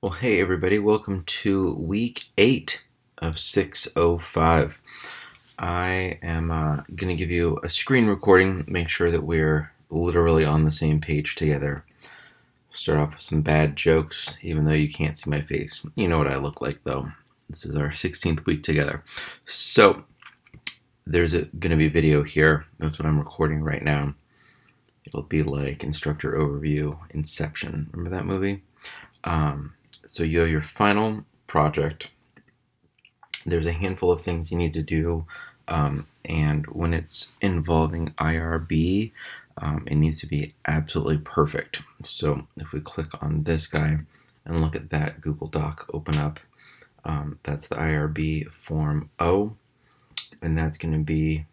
Well, hey everybody, welcome to week 8 of 605. I am going to give you a screen recording, make sure that we're literally on the same page together. Start off with some bad jokes, even though you can't see my face. You know what I look like, though. This is our 16th week together. So, there's going to be a video here. That's what I'm recording right now. It'll be like Instructor Overview, Inception. Remember that movie? So you have your final project. There's a handful of things you need to do, and when it's involving IRB, it needs to be absolutely perfect. So if we click on this guy and look at that Google Doc open up, that's the IRB Form O, and that's going to be,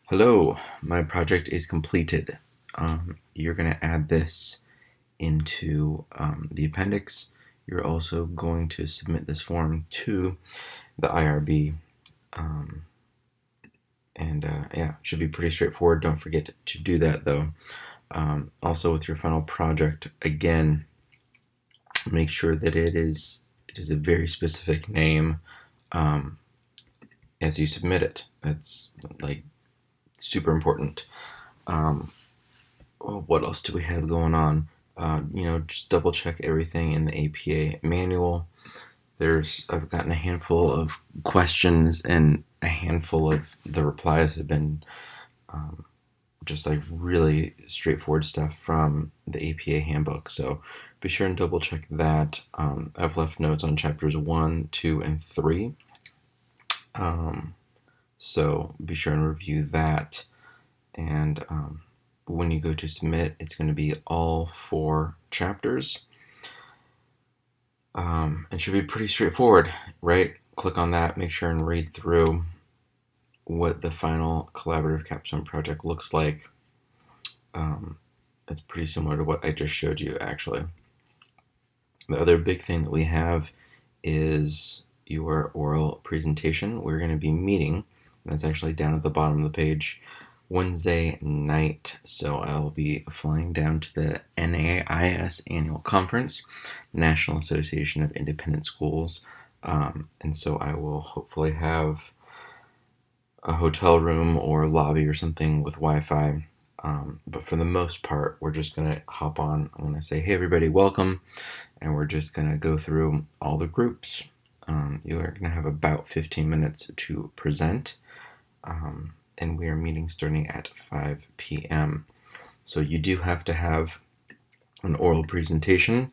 hello, my project is completed. You're going to add this into the appendix. You're also going to submit this form to the IRB. Yeah, it should be pretty straightforward. Don't forget to do that, though. Also, with your final project, again, make sure that it is a very specific name as you submit it. That's like super important. What else do we have going on? Just double check everything in the APA manual. I've gotten a handful of questions, and a handful of the replies have been just like really straightforward stuff from the APA handbook. So be sure and double check that. I've left notes on chapters 1, 2, and 3. So be sure and review that. And when you go to submit, it's going to be all 4 chapters. It should be pretty straightforward, right? Click on that, make sure and read through what the final collaborative capstone project looks like. It's pretty similar to what I just showed you, actually. The other big thing that we have is your oral presentation. We're going to be meeting, that's actually down at the bottom of the page, Wednesday night. So I'll be flying down to the NAIS annual conference, National Association of Independent Schools. And so I will hopefully have a hotel room or lobby or something with Wi-Fi. But for the most part, we're just going to hop on. I'm going to say, hey, everybody, welcome. And we're just going to go through all the groups. You are going to have about 15 minutes to present. And we are meeting starting at 5 p.m. So you do have to have an oral presentation.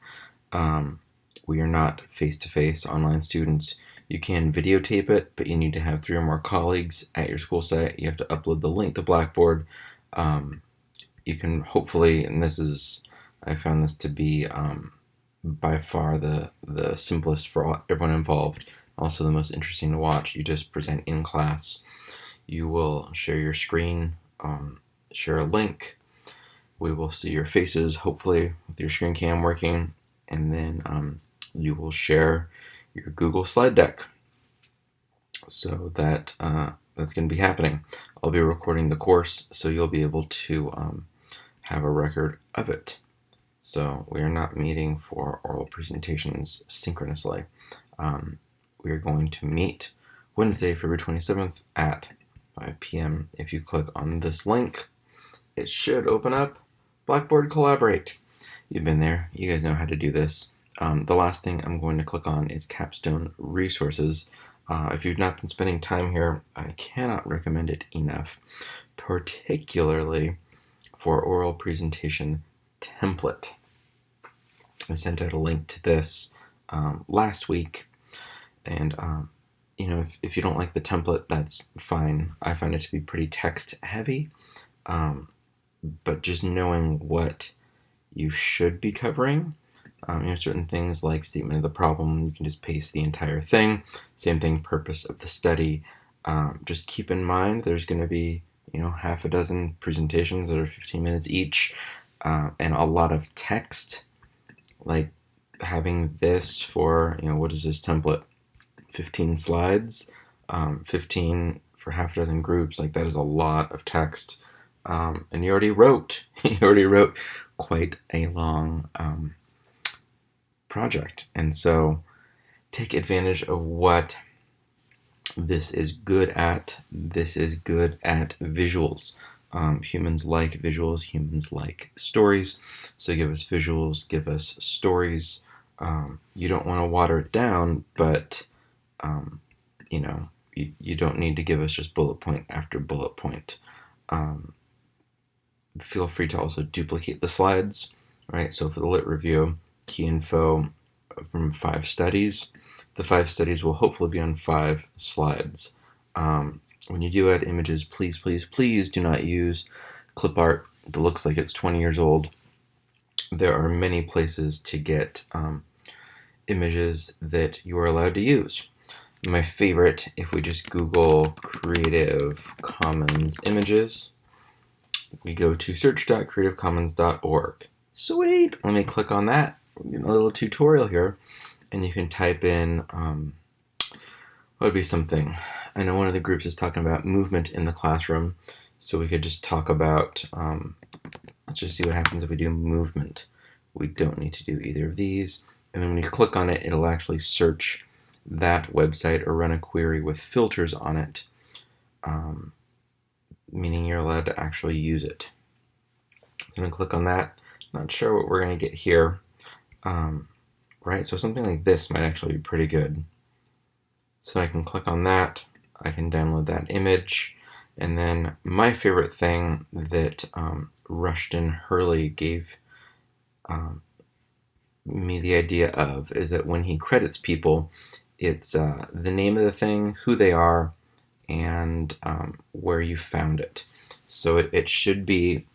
We are not face-to-face online students. You can videotape it, but you need to have 3 or more colleagues at your school site. You have to upload the link to Blackboard. You can hopefully, and I found this to be by far the simplest for everyone involved, also the most interesting to watch. You just present in class. You will share your screen, share a link. We will see your faces, hopefully with your screen cam working, and then you will share your Google slide deck. So that's going to be happening. I'll be recording the course, so you'll be able to have a record of it. So we are not meeting for oral presentations synchronously. We are going to meet Wednesday, February 27th at 5 p.m. If you click on this link, it should open up Blackboard Collaborate. You've been there. You guys know how to do this. The last thing I'm going to click on is Capstone Resources. If you've not been spending time here, I cannot recommend it enough, particularly for oral presentation template. I sent out a link to this last week, and if you don't like the template, that's fine. I find it to be pretty text heavy, but just knowing what you should be covering, certain things like statement of the problem, you can just paste the entire thing. Same thing, purpose of the study. Just keep in mind there's going to be half a dozen presentations that are 15 minutes each, and a lot of text. Like having this for what is this template? 15 slides, 15 for half a dozen groups. Like that is a lot of text, and you already wrote quite a long project. And so take advantage of what this is good at. This is good at visuals. Humans like visuals, humans like stories. So give us visuals, give us stories. You don't want to water it down, but you don't need to give us just bullet point after bullet point. Feel free to also duplicate the slides, right? So for the lit review, key info from 5 studies. The 5 studies will hopefully be on 5 slides. When you do add images, please, please, please do not use clip art that looks like it's 20 years old. There are many places to get images that you are allowed to use. My favorite, if we just Google Creative Commons images, we go to search.creativecommons.org. Sweet! Let me click on that. A little tutorial here, and you can type in what would be something. I know one of the groups is talking about movement in the classroom, so we could just talk about, let's just see what happens if we do movement. We don't need to do either of these. And then when you click on it, it'll actually search that website or run a query with filters on it, meaning you're allowed to actually use it. I'm going to click on that. Not sure what we're going to get here. Right, so something like this might actually be pretty good. So I can click on that. I can download that image. And then my favorite thing that Rushton Hurley gave me the idea of is that when he credits people, it's the name of the thing, who they are, and where you found it. So it should be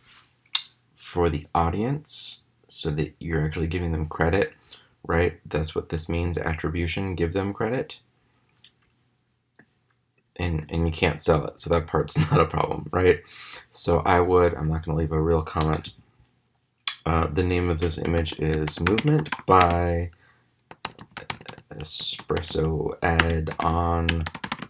for the audience so that you're actually giving them credit, right? That's what this means, attribution, give them credit. And you can't sell it, so that part's not a problem, right? So I'm not going to leave a real comment. The name of this image is Movement by Espresso Add on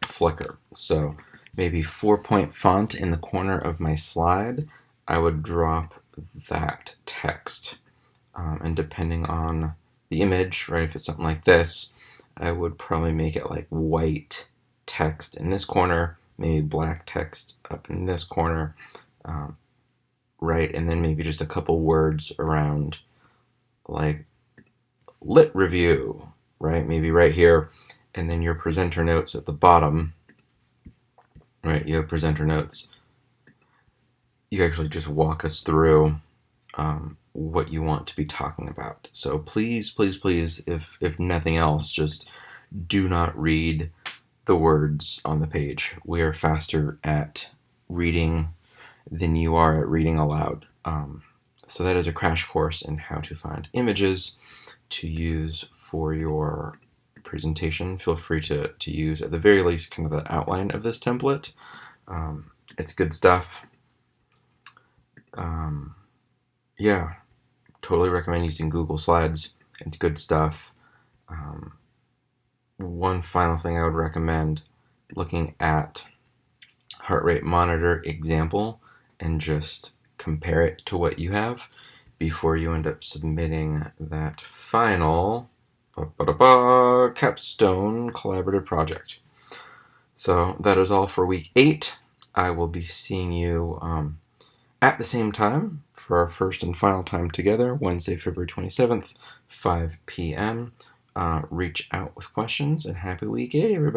Flickr. So maybe 4-point font in the corner of my slide, I would drop that text. And depending on the image, right, if it's something like this, I would probably make it like white text in this corner, maybe black text up in this corner, right, and then maybe just a couple words around like lit review, right, maybe right here, and then your presenter notes at the bottom, right, you have presenter notes. You actually just walk us through what you want to be talking about. So please, please, please, if nothing else, just do not read the words on the page. We are faster at reading than you are at reading aloud. So that is a crash course in how to find images to use for your presentation. Feel free to use, at the very least, kind of the outline of this template. It's good stuff. Yeah, totally recommend using Google Slides. It's good stuff. One final thing I would recommend, looking at heart rate monitor example and just compare it to what you have before you end up submitting that final capstone collaborative project. So that is all for week 8. I will be seeing you at the same time for our first and final time together, Wednesday, February 27th, 5 p.m. Reach out with questions, and happy week 8, everybody.